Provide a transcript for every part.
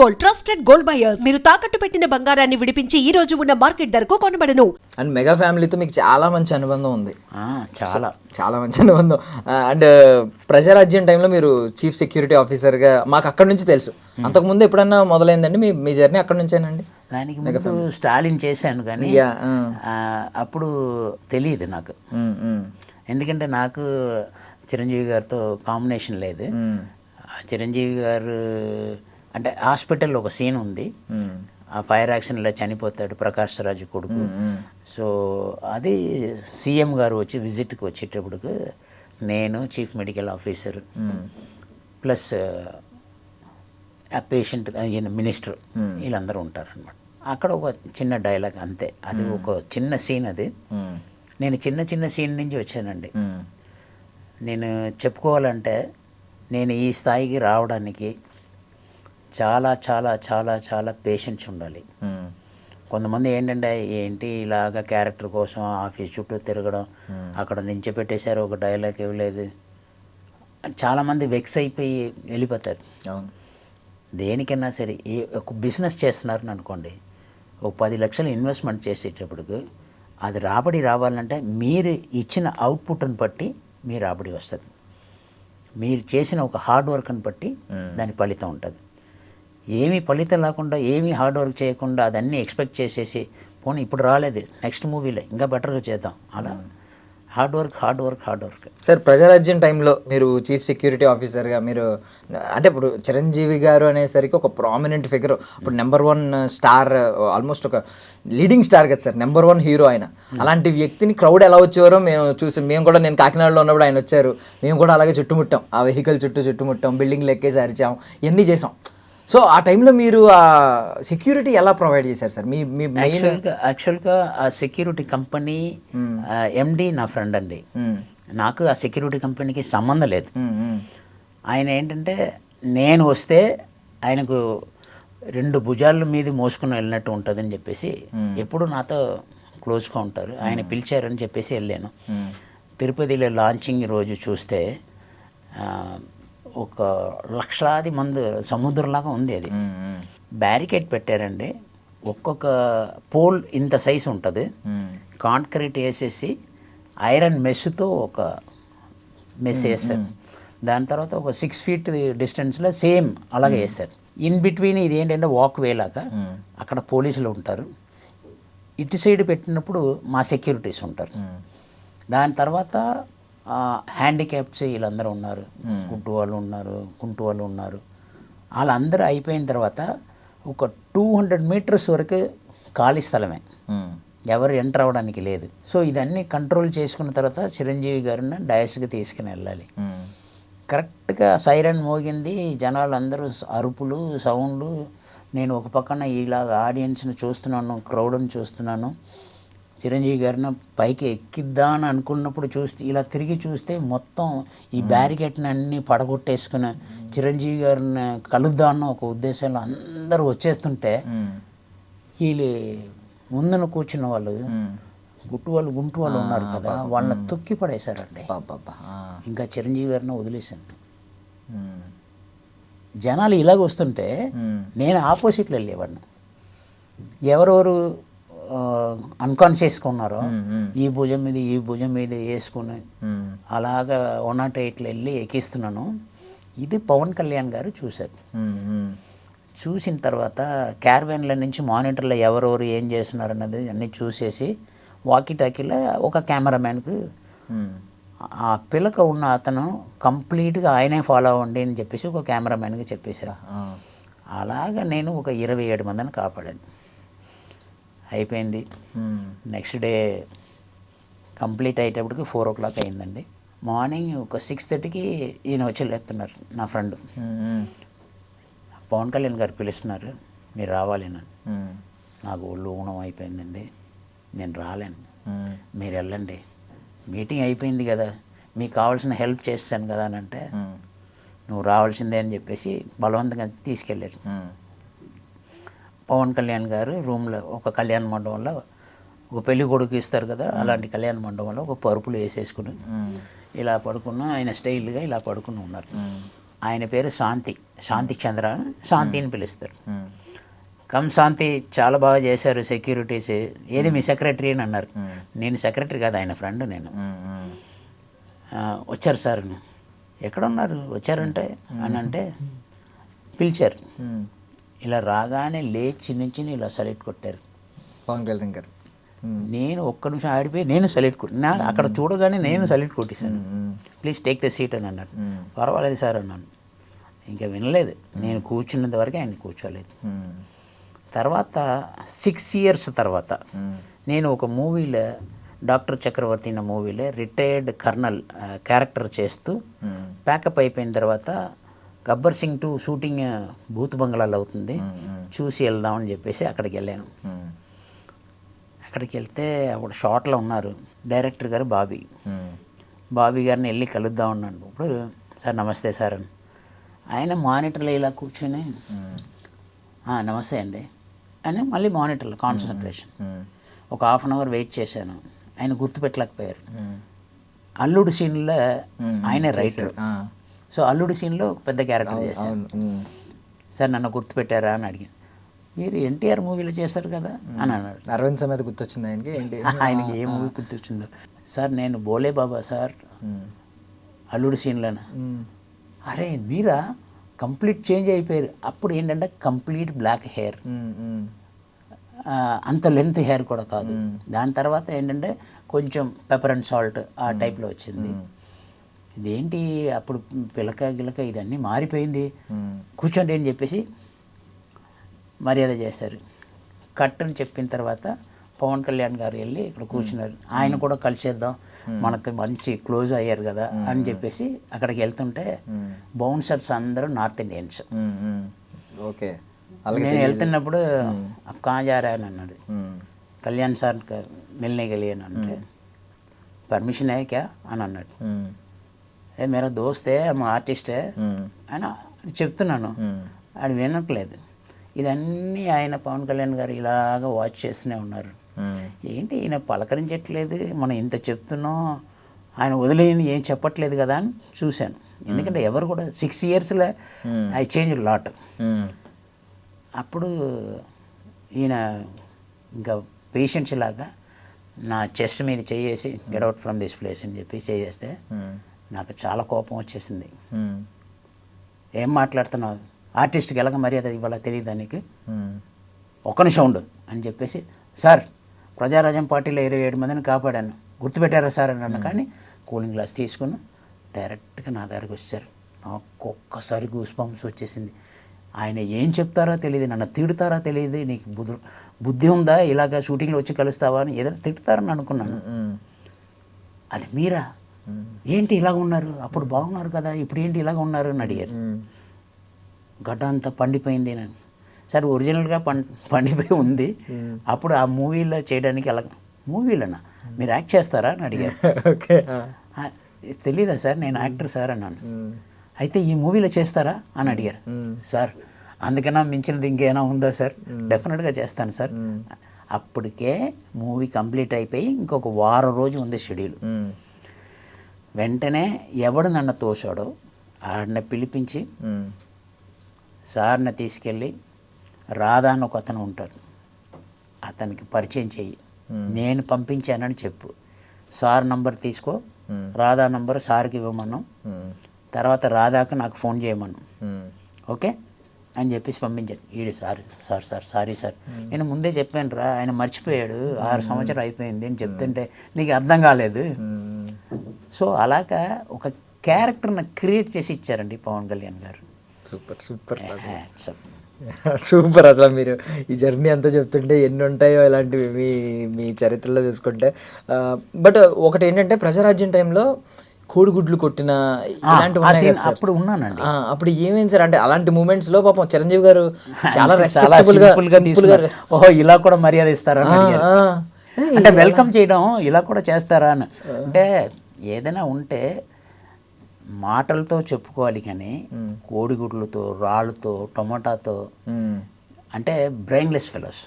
Gold, trusted gold buyers. మీరు తాకట్టు పెట్టిన బంగారాన్ని విడిపించి ఈ రోజు ఉన్న మార్కెట్ ధరకు కొనబడను. అండ్ మెగా ఫ్యామిలీతో మీకు చాలా మంచి అనుబంధం ఉంది. చాలా చాలా మంచి అనుబంధం. అండ్ ప్రజారాజ్యం టైంలో మీరు చీఫ్ సెక్యూరిటీ ఆఫీసర్గా మాకు అక్కడ నుంచి తెలుసు. అంతకుముందు ఎప్పుడన్నా మొదలైందండి మీ జర్నీ అక్కడ నుంచేనండి? దానికి ముందు స్టాలిన్ చేశాను కానీ అప్పుడు తెలియదు నాకు. ఎందుకంటే నాకు చిరంజీవి గారితో కాంబినేషన్ లేదు. చిరంజీవి గారు అంటే హాస్పిటల్లో ఒక సీన్ ఉంది, ఆ ఫైర్ యాక్సిడెంట్లో చనిపోతాడు ప్రకాష్ రాజు కొడుకు. సో అది సీఎం గారు వచ్చి విజిట్కి వచ్చేటప్పటికి నేను చీఫ్ మెడికల్ ఆఫీసర్ ప్లస్ ఆ పేషెంట్ మినిస్టర్ వీళ్ళందరూ ఉంటారనమాట. అక్కడ ఒక చిన్న డైలాగ్ అంతే, అది ఒక చిన్న సీన్. అది నేను చిన్న సీన్ నుంచి వచ్చానండి. నేను చెప్పుకోవాలంటే నేను ఈ స్థాయికి రావడానికి చాలా చాలా చాలా చాలా పేషెన్స్ ఉండాలి. కొంతమంది ఏంటంటే ఏంటి ఇలాగ క్యారెక్టర్ కోసం ఆఫీస్ చుట్టూ తిరగడం, అక్కడ నించోపెట్టేశారు, ఒక డైలాగ్ ఇవ్వలేదు, చాలామంది వెక్స్ అయిపోయి వెళ్ళిపోతారు. దేనికైనా సరే ఒక బిజినెస్ చేస్తున్నారని అనుకోండి, ఒక 10 లక్షలు ఇన్వెస్ట్మెంట్ చేసేటప్పటికి అది రాబడి రావాలంటే మీరు ఇచ్చిన అవుట్పుట్ని బట్టి మీ రాబడి వస్తుంది. మీరు చేసిన ఒక హార్డ్ వర్క్ని బట్టి దాని ఫలితం ఉంటుంది. ఏమీ ఫలితం లేకుండా ఏమీ హార్డ్ వర్క్ చేయకుండా అదన్నీ ఎక్స్పెక్ట్ చేసేసి పోనీ ఇప్పుడు రాలేదు నెక్స్ట్ మూవీలో ఇంకా బెటర్గా చేద్దాం, అలా హార్డ్ వర్క్. సార్ ప్రజారాజ్యం టైంలో మీరు చీఫ్ సెక్యూరిటీ ఆఫీసర్గా మీరు అంటే ఇప్పుడు చిరంజీవి గారు అనేసరికి ఒక ప్రామినెంట్ ఫిగర్, ఇప్పుడు నెంబర్ 1 స్టార్, ఆల్మోస్ట్ ఒక లీడింగ్ స్టార్ కదా సార్, నెంబర్ 1 హీరో ఆయన. అలాంటి వ్యక్తిని క్రౌడ్ ఎలా వచ్చేవారో మేము కూడా నేను కాకినాడలో ఉన్నప్పుడు ఆయన వచ్చారు, మేము కూడా అలాగే చుట్టుముట్టాం, ఆ వెహికల్ చుట్టుముట్టాం, బిల్డింగ్లు ఎక్కేసి అరిచాం, ఇవన్నీ చేసాం. సో ఆ టైంలో మీరు ఆ సెక్యూరిటీ ఎలా ప్రొవైడ్ చేశారు సార్? మీ యాక్చువల్గా ఆ సెక్యూరిటీ కంపెనీ ఎండి నా ఫ్రెండ్ అండి. నాకు ఆ సెక్యూరిటీ కంపెనీకి సంబంధం లేదు. ఆయన ఏంటంటే నేను వస్తే ఆయనకు 2 భుజాల మీద మోసుకుని వెళ్ళినట్టు ఉంటుందని చెప్పేసి ఎప్పుడు నాతో క్లోజ్గా ఉంటారు. ఆయన పిలిచారని చెప్పేసి వెళ్ళాను. తిరుపతిలో లాంచింగ్ రోజు చూస్తే ఒక లక్షలాది మంది సముద్రంలాగా ఉంది. అది బ్యారికేడ్ పెట్టారండి. ఒక్కొక్క పోల్ ఇంత సైజు ఉంటుంది, కాంక్రీట్ వేసేసి ఐరన్ మెస్తో ఒక మెస్ వేస్తారు. దాని తర్వాత ఒక 6 ఫీట్ డిస్టెన్స్లో సేమ్ అలాగే వేస్తారు. ఇన్ బిట్వీన్ ఇది ఏంటంటే వాక్ వే లాగా, అక్కడ పోలీసులు ఉంటారు. ఇటు సైడ్ పెట్టినప్పుడు మా సెక్యూరిటీస్ ఉంటారు. దాని తర్వాత హ్యాండిక్యాప్స్ వీళ్ళందరూ ఉన్నారు, గుడ్డు వాళ్ళు ఉన్నారు. వాళ్ళందరూ అయిపోయిన తర్వాత ఒక 200 మీటర్స్ వరకు ఖాళీ స్థలమే, ఎవరు ఎంటర్ అవ్వడానికి లేదు. సో ఇదన్నీ కంట్రోల్ చేసుకున్న తర్వాత చిరంజీవి గారిని డయాస్కి తీసుకుని వెళ్ళాలి. కరెక్ట్గా సైరన్ మోగింది, జనాలు అందరూ అరుపులు సౌండ్లు. నేను ఒక పక్కన ఇలాగ ఆడియన్స్ని చూస్తున్నాను, క్రౌడ్ని చూస్తున్నాను. చిరంజీవి గారిని పైకి ఎక్కిద్దామని అనుకున్నప్పుడు ఇలా తిరిగి చూస్తే మొత్తం ఈ బ్యారికేడ్ని అన్నీ పడగొట్టేసుకుని చిరంజీవి గారిని కలుద్దామన్న ఒక ఉద్దేశంలో అందరూ వచ్చేస్తుంటే వీళ్ళు ముందున కూర్చున్న వాళ్ళు గుంటు వాళ్ళు ఉన్నారు కదా, వాళ్ళని తొక్కి పడేశారండి. ఇంకా చిరంజీవి గారిని వదిలేశాను. జనాలు ఇలాగ వస్తుంటే నేను ఆపోజిట్లో వెళ్ళేవాడిని. ఎవరెవరు అన్కాన్షియస్గా ఉన్నారో ఈ భుజం మీద వేసుకుని అలాగా 108లో వెళ్ళి ఎక్కిస్తున్నాను. ఇది పవన్ కళ్యాణ్ గారు చూశారు. చూసిన తర్వాత క్యారవాన్ల నుంచి మానిటర్లో ఎవరెవరు ఏం చేస్తున్నారు అన్నది అన్నీ చూసేసి వాకీ టాకీలో ఒక కెమెరామ్యాన్కి ఆ పిల్లక ఉన్న అతను కంప్లీట్గా ఆయనే ఫాలో అవ్వండి అని చెప్పేసి ఒక కెమెరామ్యాన్కి చెప్పేశారు. అలాగా నేను ఒక 27 మందిని కాపాడాను. అయిపోయింది. నెక్స్ట్ డే కంప్లీట్ అయ్యేటప్పటికి 4 o'clock అయిందండి. మార్నింగ్ ఒక 6:30కి ఈయన వచ్చి లేపుతున్నారు నా ఫ్రెండ్. పవన్ కళ్యాణ్ గారు పిలుస్తున్నారు, మీరు రావాలి నన్ను. నాకు ఒళ్ళు ఊనం అయిపోయిందండి, నేను రాలేను, మీరు వెళ్ళండి, మీటింగ్ అయిపోయింది కదా, మీకు కావాల్సిన హెల్ప్ చేస్తాను కదా అని అంటే నువ్వు రావాల్సిందే అని చెప్పేసి బలవంతంగా తీసుకెళ్ళారు. పవన్ కళ్యాణ్ గారు రూమ్లో ఒక కళ్యాణ మండపంలో ఒక పెళ్లి కొడుకు ఇస్తారు కదా, అలాంటి కళ్యాణ మండపంలో ఒక పరుపులు వేసేసుకుని ఇలా పడుకున్న ఆయన స్టైల్గా ఇలా పడుకుని ఉన్నారు. ఆయన పేరు శాంతి చంద్ర, శాంతి అని పిలుస్తారు. శాంతి చాలా బాగా చేశారు సెక్యూరిటీస్, ఏది మీ సెక్రటరీ అని అన్నారు. నేను సెక్రటరీ కాదు, ఆయన ఫ్రెండ్ నేను. వచ్చారు సార్, ఎక్కడ ఉన్నారు వచ్చారంటే అని అంటే పిలిచారు. ఇలా రాగానే లేచి నుంచి ఇలా సల్యూట్ కొట్టారు పవన్ కళ్యాణ్ గారు. నేను ఒక్క నిమిషం ఆడిపోయి నేను సల్యూట్ కొట్టినా, అక్కడ చూడగానే నేను సల్యూట్ కొట్టేశాను. ప్లీజ్ టేక్ ద సీట్ అని అన్నారు. పర్వాలేదు సార్ అన్నాను. ఇంకా వినలేదు, నేను కూర్చున్నంత వరకు ఆయన కూర్చోలేదు. తర్వాత 6 years తర్వాత నేను ఒక మూవీలో, డాక్టర్ చక్రవర్తి అన్న మూవీలో రిటైర్డ్ కర్నల్ క్యారెక్టర్ చేస్తూ ప్యాకప్ అయిపోయిన తర్వాత గబ్బర్ సింగ్ 2 షూటింగ్ భూత్ బంగ్లాలో అవుతుంది, చూసి వెళ్దామని చెప్పేసి అక్కడికి వెళ్ళాను. అక్కడికి వెళ్తే అప్పుడు షార్ట్లో ఉన్నారు డైరెక్టర్ గారు బాబీ గారిని వెళ్ళి కలుద్దాం అన్నాను. ఇప్పుడు సార్ నమస్తే సార్ అని ఆయన మానిటర్లో ఇలా కూర్చొని నమస్తే అండి అని మళ్ళీ మానిటర్లో కాన్సన్ట్రేషన్. ఒక 1/2 hour వెయిట్ చేశాను, ఆయన గుర్తుపెట్టలేకపోయారు. అల్లుడు సీన్లో ఆయనే రైటర్, సో అల్లుడు సీన్లో పెద్ద క్యారెక్టర్ చేశాను. సార్ నన్ను గుర్తుపెట్టారా అని అడిగాను. మీరు ఎన్టీఆర్ మూవీలో చేస్తారు కదా అని అన్నాడు. అరవింద్ సమేత గుర్తొచ్చింది ఆయనకి ఏంటి? ఆయనకి ఏ మూవీ గుర్తొచ్చిందో. సార్ నేను బోలే బాబా సార్ అల్లుడు సీన్లోనే. అరే మీరా, కంప్లీట్ చేంజ్ అయిపోయారు. అప్పుడు ఏంటంటే కంప్లీట్ బ్లాక్ హెయిర్, అంత లెంత్ హెయిర్ కూడా కాదు. దాని తర్వాత ఏంటంటే కొంచెం పెప్పర్ అండ్ సాల్ట్ ఆ టైప్లో వచ్చింది. ఇదేంటి అప్పుడు గిలక ఇదన్నీ మారిపోయింది, కూర్చోండి అని చెప్పేసి మర్యాద చేశారు. కట్ అని చెప్పిన తర్వాత పవన్ కళ్యాణ్ గారు వెళ్ళి ఇక్కడ కూర్చున్నారు. ఆయన కూడా కలిసేద్దాం, మనకు మంచి క్లోజ్ అయ్యారు కదా అని చెప్పేసి అక్కడికి వెళ్తుంటే బౌన్సర్స్ అందరూ నార్త్ ఇండియన్స్. ఓకే, నేను వెళ్తున్నప్పుడు కాజారా అని అన్నాడు. కళ్యాణ్ సార్ మిల్నే గలి అని అంటే పర్మిషన్ है क्या అని అన్నాడు. ఏ మేరా దోస్తే మా ఆర్టిస్టే అని చెప్తున్నాను, అది వినట్లేదు. ఇదన్నీ ఆయన పవన్ కళ్యాణ్ గారు ఇలాగ వాచ్ చేస్తూనే ఉన్నారు. ఏంటి ఈయన పలకరించట్లేదు, మనం ఇంత చెప్తున్నాం, ఆయన వదిలేని ఏం చెప్పట్లేదు కదా అని చూశాను. ఎందుకంటే ఎవరు కూడా 6 yearsలో ఐ చేంజ్ లాట్. అప్పుడు ఈయన ఇంకా పేషెంట్స్ లాగా నా చెస్ట్ మీద చేసి get out from this place అని చెప్పి చేస్తే నాకు చాలా కోపం వచ్చేసింది. ఏం మాట్లాడుతున్నావు, ఆర్టిస్ట్కి ఎలాగ మర్యాద ఇవాళ తెలియదు దానికి, ఒక్క నిమిషం ఉండు అని చెప్పేసి, సార్ ప్రజారాజ్యం పార్టీలో 27 మందిని కాపాడాను గుర్తుపెట్టారా సార్ అని అన్న. కానీ కూలింగ్ గ్లాస్ తీసుకుని డైరెక్ట్గా నా దగ్గరకు వచ్చారు. నాకు ఒక్కసారి గూస్ బంప్స్ వచ్చేసింది. ఆయన ఏం చెప్తారో తెలియదు, నన్ను తిడతారో తెలియదు, నీకు బుద్ధి ఉందా, ఇలాగ షూటింగ్లో వచ్చి కలుస్తావా అని ఏదైనా తిడతారని అనుకున్నాను. అది మీరా, ఏంటి ఇలాగ ఉన్నారు, అప్పుడు బాగున్నారు కదా, ఇప్పుడు ఏంటి ఇలాగ ఉన్నారు అని అడిగారు. గడ్డ అంతా పండిపోయింది అని. సరే ఒరిజినల్గా పండిపోయి ఉంది, అప్పుడు ఆ మూవీలో చేయడానికి అలా. మూవీలోనా మీరు యాక్ట్ చేస్తారా అని అడిగారు. తెలీదా సార్, నేను యాక్టర్ సార్ అన్నాను. అయితే ఈ మూవీలో చేస్తారా అని అడిగారు. సార్ అందుకన్నా మించినది ఇంకేమైనా ఉందా సార్, డెఫినెట్గా చేస్తాను సార్. అప్పటికే మూవీ కంప్లీట్ అయిపోయి ఇంకొక వారం రోజు ఉంది షెడ్యూల్. వెంటనే ఎవడు నన్ను తోశాడో ఆడిని పిలిపించి సార్ని తీసుకెళ్ళి రాధా అని ఒక అతను ఉంటాడు, అతనికి పరిచయం చెయ్యి, నేను పంపించానని చెప్పు, సార్ నంబర్ తీసుకో, రాధా నంబర్ సార్కి ఇవ్వమన్నాం, తర్వాత రాధాకు నాకు ఫోన్ చేయమను, ఓకే అని చెప్పేసి పంపించాడు. ఈడు సారీ సార్ నేను ముందే చెప్పాను రా, ఆయన మర్చిపోయాడు, 6 సంవత్సరాలు అయిపోయింది అని చెప్తుంటే నీకు అర్థం కాలేదు. సో అలాగా ఒక క్యారెక్టర్ని క్రియేట్ చేసి ఇచ్చారండి పవన్ కళ్యాణ్ గారు. సూపర్. అసలు మీరు ఈ జర్నీ అంతా చెప్తుంటే ఎన్ని ఉంటాయో ఇలాంటివి మీ చరిత్రలో చూసుకుంటే. బట్ ఒకటి ఏంటంటే ప్రజారాజ్యం టైంలో కోడిగుడ్లు కొట్టిన ఇలాంటివి అప్పుడు ఉన్నానండి. అప్పుడు ఏమైంది సార్ అంటే అలాంటి మూమెంట్స్ లో పాపం చిరంజీవి గారు చాలా ఓహో ఇలా కూడా మర్యాద ఇస్తారా అంటే వెల్కమ్ చేయడం ఇలా కూడా చేస్తారా అని. అంటే ఏదైనా ఉంటే మాటలతో చెప్పుకోవాలి కానీ కోడిగుడ్లతో, రాళ్ళతో, టొమాటోతో అంటే బ్రెయిన్లెస్ ఫెలోస్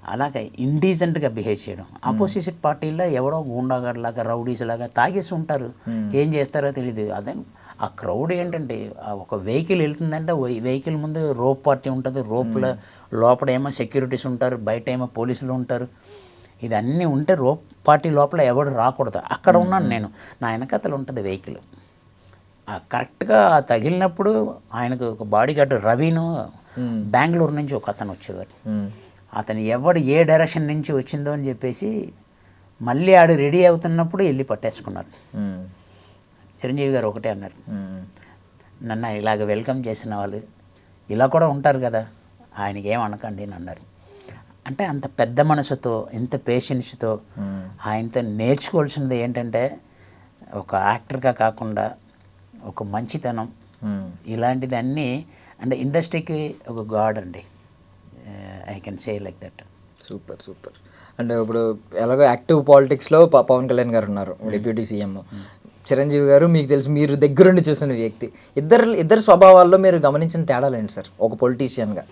అలాగే ఇండీసెంట్గా బిహేవ్ చేయడం. ఆపోజిట్ పార్టీలో ఎవడో గూండాగాడ్లాగా, రౌడీస్ లాగా తాగేసి ఉంటారు, ఏం చేస్తారో తెలియదు. అదే ఆ క్రౌడ్ ఏంటంటే ఆ ఒక వెహికల్ వెళ్తుందంటే వెహికల్ ముందు రోప్ పార్టీ ఉంటుంది, రోప్ల లోపల ఏమో సెక్యూరిటీస్ ఉంటారు, బయట ఏమో పోలీసులు ఉంటారు. ఇది అన్నీ ఉంటే రోప్ పార్టీ లోపల ఎవడు రాకూడదు. అక్కడ ఉన్నాను నేను, నా వెనకతలు ఉంటుంది వెహికల్. కరెక్ట్గా తగిలినప్పుడు ఆయనకు ఒక బాడీ గార్డు రవిను బెంగళూరు నుంచి ఒక అతను వచ్చేవారు. అతను ఎవడు ఏ డైరెక్షన్ నుంచి వచ్చిందో అని చెప్పేసి మళ్ళీ ఆడు రెడీ అవుతున్నప్పుడు వెళ్ళి పట్టేసుకున్నారు. చిరంజీవి గారు ఒకటే అన్నారు, నన్ను ఇలాగ వెల్కమ్ చేసిన వాళ్ళు ఇలా కూడా ఉంటారు కదా, ఆయనకి ఏం అనకండి అని అన్నారు. అంటే అంత పెద్ద మనసుతో, ఎంత పేషెన్స్తో ఆయనతో నేర్చుకోవాల్సినది ఏంటంటే ఒక యాక్టర్గా కాకుండా ఒక మంచితనం, ఇలాంటిది అన్నీ అంటే ఇండస్ట్రీకి ఒక గాడ్ అండి. I can say like that. Super super. అంటే ఇప్పుడు ఎలాగో యాక్టివ్ పాలిటిక్స్లో పవన్ కళ్యాణ్ గారు ఉన్నారు, డిప్యూటీ సీఎం. చిరంజీవి గారు మీకు తెలుసు, మీరు దగ్గరుండి చూసిన వ్యక్తి. ఇద్దరు స్వభావాల్లో మీరు గమనించిన తేడాలు ఏంటి సార్ ఒక పొలిటీషియన్గా?